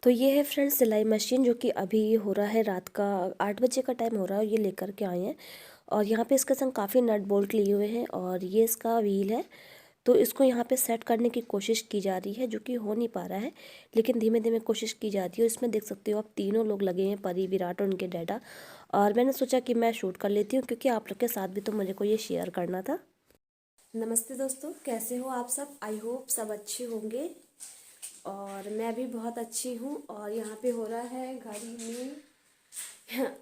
तो ये है फ्रेंड्स सिलाई मशीन, जो कि अभी हो रहा है रात का 8 बजे का टाइम हो रहा है। ये लेकर के आए हैं और यहाँ पे इसके संग काफ़ी नट बोल्ट लिए हुए हैं और ये इसका व्हील है। तो इसको यहाँ पे सेट करने की कोशिश की जा रही है, जो कि हो नहीं पा रहा है, लेकिन धीमे धीमे कोशिश की जाती है। इसमें देख सकते हो आप, तीनों लोग लगे हैं, परी, विराट और उनके डैडा। और मैंने सोचा कि मैं शूट कर लेती हूँ, क्योंकि आप लोग के साथ भी तो मुझे को ये शेयर करना था। नमस्ते दोस्तों, कैसे हो आप सब? आई होप सब अच्छे होंगे और मैं भी बहुत अच्छी हूँ। और यहाँ पे हो रहा है घड़ी में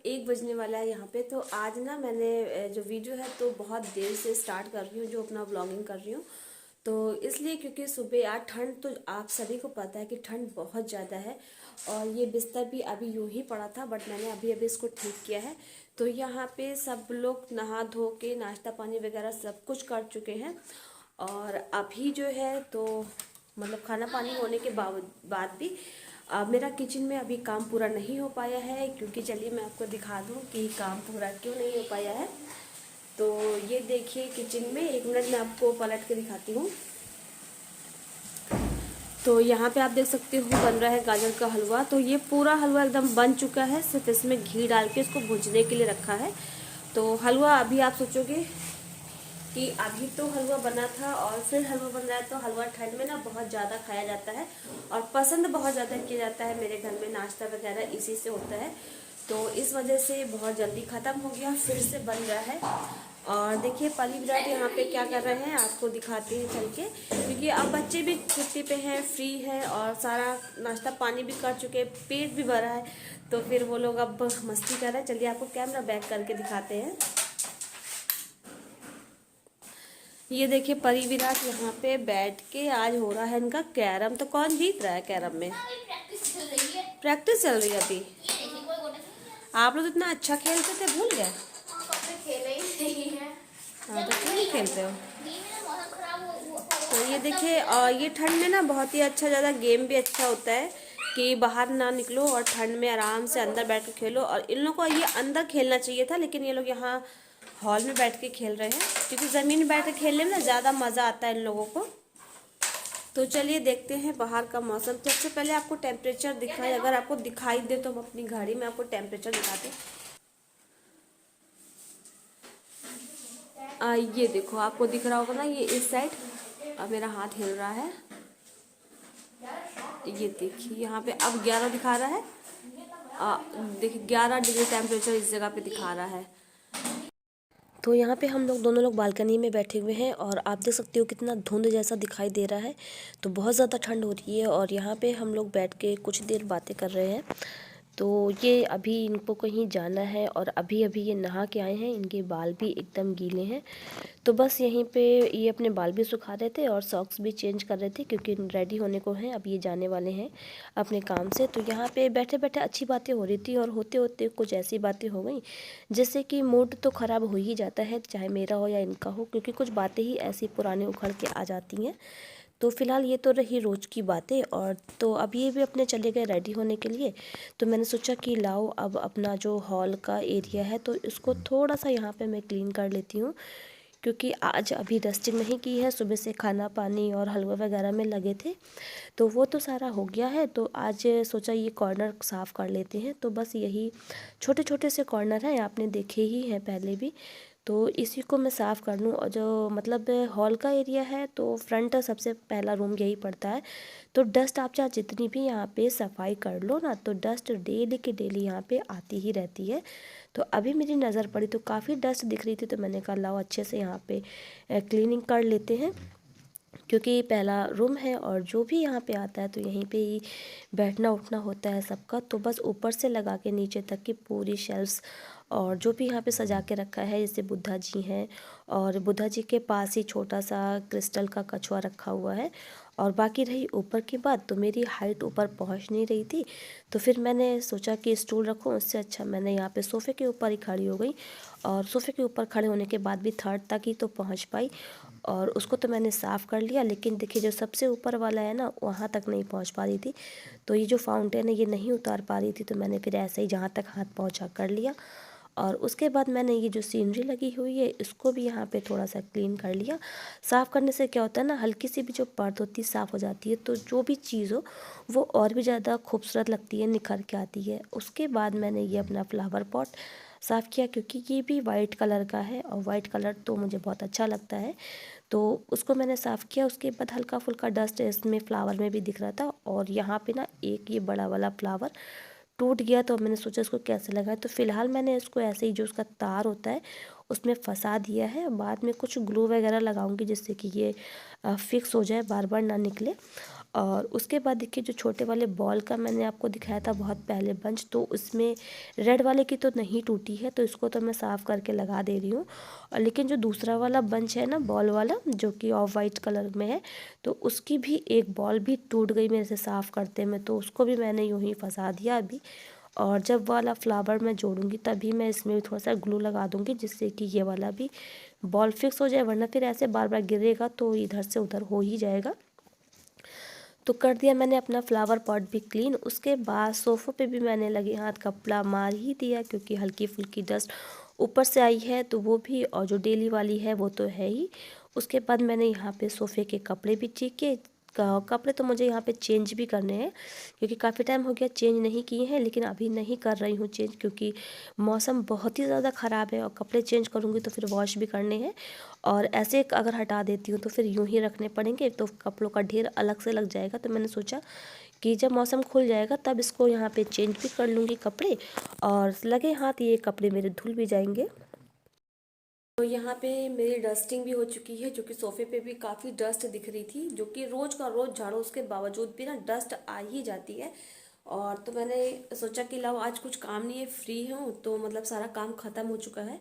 1 बजने वाला है यहाँ पे। तो आज ना मैंने जो वीडियो है तो बहुत देर से स्टार्ट कर रही हूँ, जो अपना व्लॉगिंग कर रही हूँ। तो इसलिए क्योंकि सुबह आज ठंड, तो आप सभी को पता है कि ठंड बहुत ज़्यादा है। और ये बिस्तर भी अभी यूं ही पड़ा था, बट मैंने अभी अभी इसको ठीक किया है। तो यहाँ पे सब लोग नहा धो के नाश्ता पानी वगैरह सब कुछ कर चुके हैं। और अभी जो है तो मतलब खाना पानी होने के बाद भी मेरा किचन में अभी काम पूरा नहीं हो पाया है, क्योंकि चलिए मैं आपको दिखा दूँ कि काम पूरा क्यों नहीं हो पाया है। तो ये देखिए किचन में, 1 मिनट में आपको पलट के दिखाती हूँ। तो यहाँ पे आप देख सकते हो बन रहा है गाजर का हलवा। तो ये पूरा हलवा एकदम बन चुका है, सिर्फ इसमें घी डाल के इसको भुजने के लिए रखा है। तो हलवा अभी आप सोचोगे कि अभी तो हलवा बना था और फिर हलवा बन रहा है। तो हलवा ठंड में ना बहुत ज़्यादा खाया जाता है और पसंद बहुत ज़्यादा किया जाता है मेरे घर में, नाश्ता वगैरह इसी से होता है। तो इस वजह से बहुत जल्दी ख़त्म हो गया, फिर से बन रहा है। और देखिए पली विराट यहाँ पे क्या कर रहे हैं, आपको दिखाते हैं चल के, क्योंकि अब बच्चे भी छुट्टी पे हैं, फ्री है और सारा नाश्ता पानी भी कर चुके हैं, पेट भी भरा है। तो फिर वो लोग अब मस्ती कर रहे हैं। चलिए आपको कैमरा बैक करके दिखाते हैं। ये देखिए परी विराट यहाँ पे बैठ के, आज हो रहा है इनका कैरम। तो कौन जीत रहा है कैरम में? प्रैक्टिस चल रही है अभी। आप लोग इतना अच्छा खेलते थे, भूल गए? हाँ, तो क्यों नहीं खेलते हो? तो ये देखिए, ये ठंड में ना बहुत ही अच्छा, ज़्यादा गेम भी अच्छा होता है कि बाहर ना निकलो और ठंड में आराम से अंदर बैठ के खेलो। और इन लोगों को ये अंदर खेलना चाहिए था, लेकिन ये लोग यहाँ हॉल में बैठ के खेल रहे हैं, क्योंकि ज़मीन में बैठ के खेलने में ना ज़्यादा मज़ा आता है इन लोगों को। तो चलिए देखते हैं बाहर का मौसम। तो सबसे पहले आपको टेम्परेचर दिखाए, अगर आपको दिखाई दे तो हम अपनी घड़ी में आपको टेम्परेचर दिखाते हैं। ये देखो, आपको दिख रहा होगा ना, ये इस साइड मेरा हाथ हिल रहा है। ये देखिए यहाँ पे अब 11 दिखा रहा है। देखिए 11 डिग्री टेम्परेचर इस जगह पे दिखा रहा है। तो यहाँ पे हम लोग दोनों लोग बालकनी में बैठे हुए हैं और आप देख सकते हो कितना धुंध जैसा दिखाई दे रहा है। तो बहुत ज़्यादा ठंड हो रही है और यहाँ पे हम लोग बैठ के कुछ देर बातें कर रहे हैं। तो ये अभी इनको कहीं जाना है और अभी अभी ये नहा के आए हैं, इनके बाल भी एकदम गीले हैं। तो बस यहीं पे ये अपने बाल भी सुखा रहे थे और सॉक्स भी चेंज कर रहे थे, क्योंकि रेडी होने को हैं, अब ये जाने वाले हैं अपने काम से। तो यहाँ पे बैठे बैठे अच्छी बातें हो रही थी और होते होते कुछ ऐसी बातें हो गई जिससे कि मूड तो ख़राब हो ही जाता है, चाहे मेरा हो या इनका हो, क्योंकि कुछ बातें ही ऐसी पुरानी उखड़ के आ जाती हैं। तो फ़िलहाल ये तो रही रोज़ की बातें। और तो अब ये भी अपने चले गए रेडी होने के लिए। तो मैंने सोचा कि लाओ अब अपना जो हॉल का एरिया है तो इसको थोड़ा सा यहाँ पे मैं क्लीन कर लेती हूँ, क्योंकि आज अभी डस्टिंग नहीं की है, सुबह से खाना पानी और हलवा वगैरह में लगे थे। तो वो तो सारा हो गया है। तो आज सोचा ये कॉर्नर साफ़ कर लेते हैं। तो बस यही छोटे छोटे से कॉर्नर हैं, आपने देखे ही हैं पहले भी। तो इसी को मैं साफ़ कर लूँ। और जो मतलब हॉल का एरिया है तो फ्रंट सबसे पहला रूम यही पड़ता है। तो डस्ट आप चाहे जितनी भी यहाँ पे सफाई कर लो ना, तो डस्ट डेली के डेली यहाँ पे आती ही रहती है। तो अभी मेरी नज़र पड़ी तो काफ़ी डस्ट दिख रही थी, तो मैंने कहा लाओ अच्छे से यहाँ पे क्लीनिंग कर लेते हैं, क्योंकि पहला रूम है और जो भी यहाँ पे आता है तो यहीं पे ही बैठना उठना होता है सबका। तो बस ऊपर से लगा के नीचे तक की पूरी शेल्फ्स और जो भी यहाँ पे सजा के रखा है, जैसे बुद्धा जी हैं और बुद्धा जी के पास ही छोटा सा क्रिस्टल का कछुआ रखा हुआ है। और बाकी रही ऊपर की बात, तो मेरी हाइट ऊपर पहुँच नहीं रही थी, तो फिर मैंने सोचा कि स्टूल रखूँ, उससे अच्छा मैंने यहाँ पे सोफ़े के ऊपर ही खड़ी हो गई। और सोफ़े के ऊपर खड़े होने के बाद भी 3rd तक ही तो पहुँच पाई और उसको तो मैंने साफ़ कर लिया। लेकिन देखिए जो सबसे ऊपर वाला है ना, वहाँ तक नहीं पहुँच पा रही थी। तो ये जो फाउंटेन है ये नहीं उतार पा रही थी, तो मैंने फिर ऐसे ही जहाँ तक हाथ पहुँचा कर लिया। और उसके बाद मैंने ये जो सीनरी लगी हुई है इसको भी यहाँ पे थोड़ा सा क्लीन कर लिया। साफ़ करने से क्या होता है ना, हल्की सी भी जो परत होती है साफ़ हो जाती है, तो जो भी चीज़ हो वो और भी ज़्यादा खूबसूरत लगती है, निखर के आती है। उसके बाद मैंने ये अपना फ्लावर पॉट साफ़ किया, क्योंकि ये भी वाइट कलर का है और वाइट कलर तो मुझे बहुत अच्छा लगता है, तो उसको मैंने साफ़ किया। उसके बाद हल्का फुल्का डस्ट इसमें फ्लावर में भी दिख रहा था, और यहाँ पे ना एक ये बड़ा वाला फ्लावर टूट गया, तो मैंने सोचा इसको कैसे लगाएं। तो फिलहाल मैंने इसको ऐसे ही जो उसका तार होता है उसमें फंसा दिया है। बाद में कुछ ग्लू वगैरह लगाऊंगी जिससे कि ये फिक्स हो जाए, बार बार ना निकले। और उसके बाद देखिए जो छोटे वाले बॉल का मैंने आपको दिखाया था बहुत पहले बंच, तो उसमें रेड वाले की तो नहीं टूटी है, तो इसको तो मैं साफ़ करके लगा दे रही हूँ। और लेकिन जो दूसरा वाला बंच है ना बॉल वाला, जो कि ऑफ वाइट कलर में है, तो उसकी भी एक बॉल भी टूट गई मेरे से साफ़ करते में, तो उसको भी मैंने यूँ ही फंसा दिया अभी। और जब वाला फ्लावर मैं जोड़ूंगी तभी मैं इसमें भी थोड़ा सा ग्लू लगा दूंगी, जिससे कि ये वाला भी बॉल फिक्स हो जाए, वरना फिर ऐसे बार बार गिरेगा तो इधर से उधर हो ही जाएगा। तो कर दिया मैंने अपना फ्लावर पॉट भी क्लीन। उसके बाद सोफ़ों पे भी मैंने लगे हाथ कपड़ा मार ही दिया, क्योंकि हल्की फुल्की डस्ट ऊपर से आई है तो वो भी, और जो डेली वाली है वो तो है ही। उसके बाद मैंने यहाँ पे सोफ़े के कपड़े भी चीके। कपड़े तो मुझे यहाँ पे चेंज भी करने हैं, क्योंकि काफ़ी टाइम हो गया चेंज नहीं किए हैं, लेकिन अभी नहीं कर रही हूँ चेंज, क्योंकि मौसम बहुत ही ज़्यादा ख़राब है और कपड़े चेंज करूँगी तो फिर वॉश भी करने हैं, और ऐसे अगर हटा देती हूँ तो फिर यूं ही रखने पड़ेंगे, तो कपड़ों का ढेर अलग से लग जाएगा। तो मैंने सोचा कि जब मौसम खुल जाएगा तब इसको यहाँ पे चेंज भी कर लूँगी कपड़े, और लगे हाथ ये कपड़े मेरे धुल भी जाएंगे। तो यहाँ पे मेरी डस्टिंग भी हो चुकी है, जो कि सोफ़े पे भी काफ़ी डस्ट दिख रही थी, जो कि रोज़ का रोज़ झाड़ो उसके बावजूद भी ना डस्ट आ ही जाती है। और तो मैंने सोचा कि लाओ आज कुछ काम नहीं है, फ्री हूँ, तो मतलब सारा काम ख़त्म हो चुका है,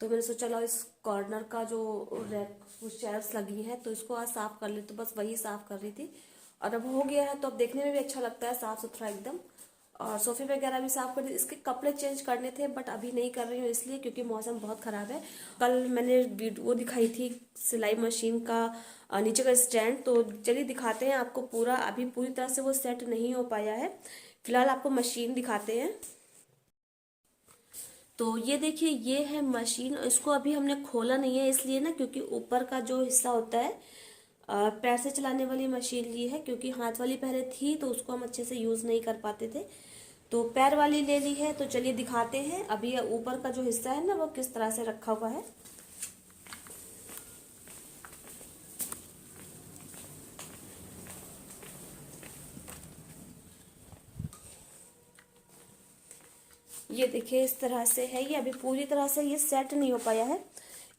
तो मैंने सोचा लाओ इस कॉर्नर का जो रैक शेल्फ्स लगी हैं तो इसको आज साफ़ कर ले, तो बस वही साफ़ कर रही थी। और अब हो गया है तो अब देखने में भी अच्छा लगता है, साफ़ सुथरा एकदम। और सोफ़े वगैरह भी साफ़ कर दी। इसके कपड़े चेंज करने थे बट अभी नहीं कर रही हूँ, इसलिए क्योंकि मौसम बहुत ख़राब है। कल मैंने वो दिखाई थी सिलाई मशीन का नीचे का स्टैंड, तो चलिए दिखाते हैं आपको पूरा। अभी पूरी तरह से वो सेट नहीं हो पाया है, फिलहाल आपको मशीन दिखाते हैं। तो ये देखिए ये है मशीन, इसको अभी हमने खोला नहीं है इसलिए ना, क्योंकि ऊपर का जो हिस्सा होता है पैर से चलाने वाली मशीन ली है, क्योंकि हाथ वाली पहले थी तो उसको हम अच्छे से यूज़ नहीं कर पाते थे, तो पैर वाली ले ली है। तो चलिए दिखाते हैं अभी ऊपर का जो हिस्सा है ना वो किस तरह से रखा हुआ है। ये देखिए इस तरह से है, ये अभी पूरी तरह से ये सेट नहीं हो पाया है।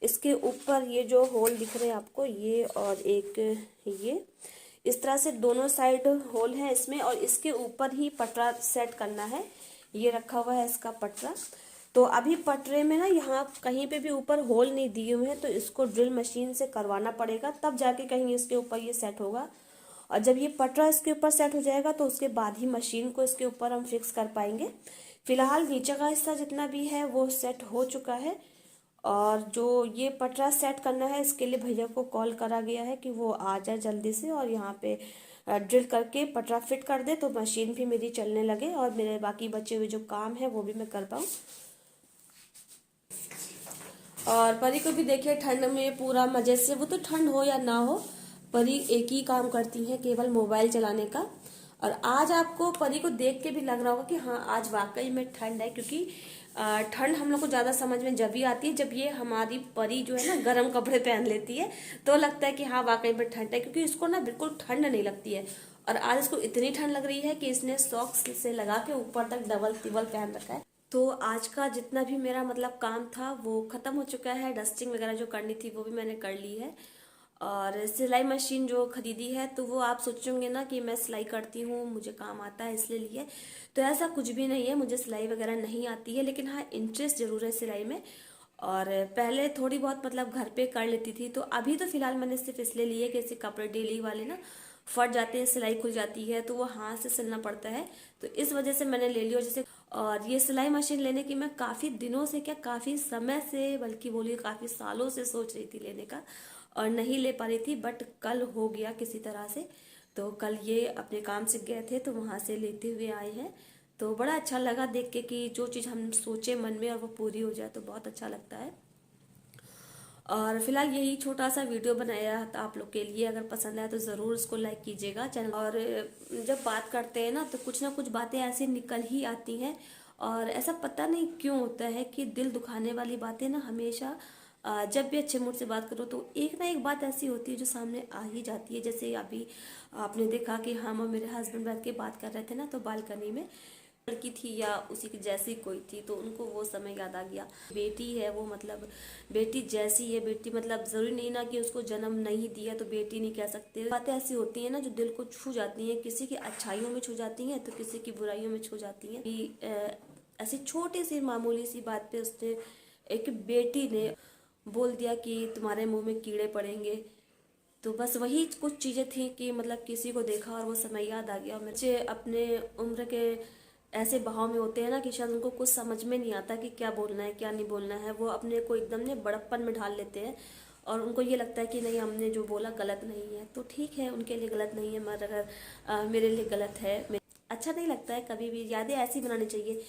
इसके ऊपर ये जो होल दिख रहे हैं आपको, ये और एक ये, इस तरह से दोनों साइड होल है इसमें, और इसके ऊपर ही पटरा सेट करना है। ये रखा हुआ है इसका पटरा। तो अभी पटरे में ना यहाँ कहीं पे भी ऊपर होल नहीं दिए हुए हैं, तो इसको ड्रिल मशीन से करवाना पड़ेगा, तब जाके कहीं इसके ऊपर ये सेट होगा। और जब ये पटरा इसके ऊपर सेट हो जाएगा तो उसके बाद ही मशीन को इसके ऊपर हम फिक्स कर पाएंगे। फिलहाल नीचे का हिस्सा जितना भी है वो सेट हो चुका है, और जो ये पटरा सेट करना है इसके लिए भैया को कॉल करा गया है कि वो आ जाए जल्दी से और यहाँ पे ड्रिल करके पटरा फिट कर दे, तो मशीन भी मेरी चलने लगे और मेरे बाकी बचे हुए जो काम है वो भी मैं कर पाऊँ। और परी को भी देखिए ठंड में पूरा मजे से, वो तो ठंड हो या ना हो, परी एक ही काम करती है, केवल मोबाइल चलाने का। और आज आपको परी को देख के भी लग रहा होगा कि हाँ आज वाकई में ठंड है, क्योंकि ठंड हम लोग को ज्यादा समझ में जब भी आती है जब ये हमारी परी जो है ना गर्म कपड़े पहन लेती है, तो लगता है कि हाँ वाकई में ठंड है, क्योंकि इसको ना बिल्कुल ठंड नहीं लगती है। और आज इसको इतनी ठंड लग रही है कि इसने सॉक्स से लगा के ऊपर तक डबल तिबल पहन रखा है। तो आज का जितना भी मेरा मतलब काम था वो खत्म हो चुका है, डस्टिंग वगैरह जो करनी थी वो भी मैंने कर ली है। और सिलाई मशीन जो खरीदी है तो वो आप सोचोगे ना कि मैं सिलाई करती हूँ मुझे काम आता है इसलिए लिए, तो ऐसा कुछ भी नहीं है, मुझे सिलाई वगैरह नहीं आती है, लेकिन हाँ इंटरेस्ट जरूर है सिलाई में। और पहले थोड़ी बहुत मतलब घर पे कर लेती थी, तो अभी तो फिलहाल मैंने सिर्फ इसलिए लिए कि ऐसे कपड़े डेली वाले ना फट जाते हैं, सिलाई खुल जाती है तो वो हाथ से सिलना पड़ता है, तो इस वजह से मैंने ले लिया जैसे। और ये सिलाई मशीन लेने की मैं काफ़ी दिनों से, क्या काफ़ी समय से, बल्कि बोलिए काफ़ी सालों से सोच रही थी लेने का, और नहीं ले पा रही थी, बट कल हो गया किसी तरह से। तो कल ये अपने काम से गए थे तो वहां से लेते हुए आए हैं, तो बड़ा अच्छा लगा देख के कि जो चीज़ हम सोचे मन में और वो पूरी हो जाए तो बहुत अच्छा लगता है। और फिलहाल यही छोटा सा वीडियो बनाया था आप लोग के लिए। अगर पसंद आया तो ज़रूर इसको लाइक कीजिएगा चैनल। और जब बात करते हैं ना कुछ बातें ऐसे निकल ही आती हैं, और ऐसा पता नहीं क्यों होता है कि दिल दुखाने वाली बातें ना हमेशा जब भी अच्छे मूड से बात करो तो एक ना एक बात ऐसी होती है जो सामने आ ही जाती है। जैसे अभी आपने देखा कि हम और मेरे हस्बैंड बैठ के बात कर रहे थे ना, तो बालकनी में लड़की थी या उसी की जैसी कोई थी, तो उनको वो समय याद आ गया। बेटी है वो, मतलब बेटी जैसी है। बेटी मतलब जरूरी नहीं ना कि उसको जन्म नहीं दिया तो बेटी नहीं कह सकते। बातें ऐसी होती हैं ना जो दिल को छू जाती हैं, किसी की अच्छाइयों में छू जाती हैं तो किसी की बुराइयों में छू जाती हैं। ऐसी छोटी सी मामूली सी बात पे उसने, एक बेटी ने बोल दिया कि तुम्हारे मुंह में कीड़े पड़ेंगे। तो बस वही कुछ चीज़ें थी कि मतलब किसी को देखा और वो समय याद आ गया। बच्चे अपने उम्र के ऐसे बहाव में होते हैं ना कि शायद उनको कुछ समझ में नहीं आता कि क्या बोलना है क्या नहीं बोलना है। वो अपने को एकदम ने बड़प्पन में ढाल लेते हैं और उनको ये लगता है कि नहीं, हमने जो बोला गलत नहीं है। तो ठीक है, उनके लिए गलत नहीं है, मगर अगर मेरे लिए गलत है। अच्छा नहीं लगता है। कभी भी यादें ऐसी बनानी चाहिए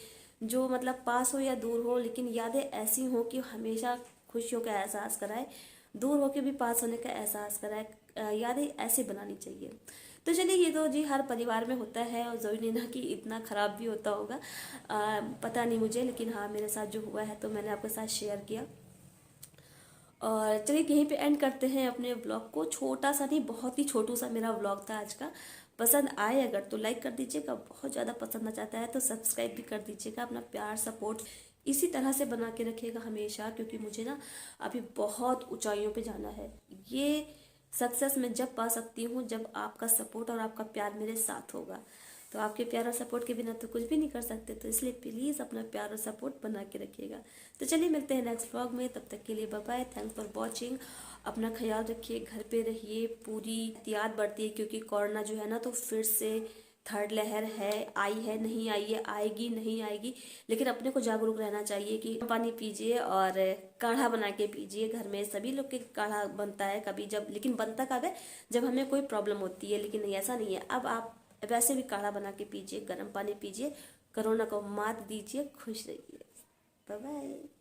जो मतलब पास हो या दूर हो, लेकिन यादें ऐसी हो कि हमेशा खुशियों का एहसास कराए, दूर होके भी पास होने का एहसास कराए। यादें ऐसे बनानी चाहिए। तो चलिए, ये तो जी हर परिवार में होता है और ज़रूरी नहीं ना कि इतना ख़राब भी होता होगा। पता नहीं मुझे, लेकिन हाँ मेरे साथ जो हुआ है तो मैंने आपके साथ शेयर किया। और चलिए यहीं पे एंड करते हैं अपने ब्लॉग को। छोटा सा नहीं, बहुत ही छोटू सा मेरा ब्लॉग था आज का। पसंद आए अगर तो लाइक कर दीजिएगा, बहुत ज़्यादा पसंद आ जाता है तो सब्सक्राइब भी कर दीजिएगा। अपना प्यार सपोर्ट इसी तरह से बना के रखिएगा हमेशा, क्योंकि मुझे ना अभी बहुत ऊंचाइयों पे जाना है। ये सक्सेस मैं जब पा सकती हूँ जब आपका सपोर्ट और आपका प्यार मेरे साथ होगा। तो आपके प्यार और सपोर्ट के बिना तो कुछ भी नहीं कर सकते। तो इसलिए प्लीज़ अपना प्यार और सपोर्ट बना के रखिएगा। तो चलिए मिलते हैं नेक्स्ट व्लॉग में, तब तक के लिए bye bye. Thanks for watching. अपना ख्याल रखिए, घर पे रहिए, पूरी एहतियात बरतिए, क्योंकि कोरोना जो है ना तो फिर से थर्ड लहर है, आई है नहीं आई है, आएगी नहीं आएगी। लेकिन अपने को जागरूक रहना चाहिए कि पानी पीजिए और काढ़ा बना के पीजिए। घर में सभी लोग के काढ़ा बनता है कभी जब, लेकिन बनता कब है जब हमें कोई प्रॉब्लम होती है। लेकिन नहीं, ऐसा नहीं है। अब आप वैसे भी काढ़ा बना के पीजिए, गर्म पानी पीजिए, कोरोना को मात दीजिए, खुश रहिए। Bye bye.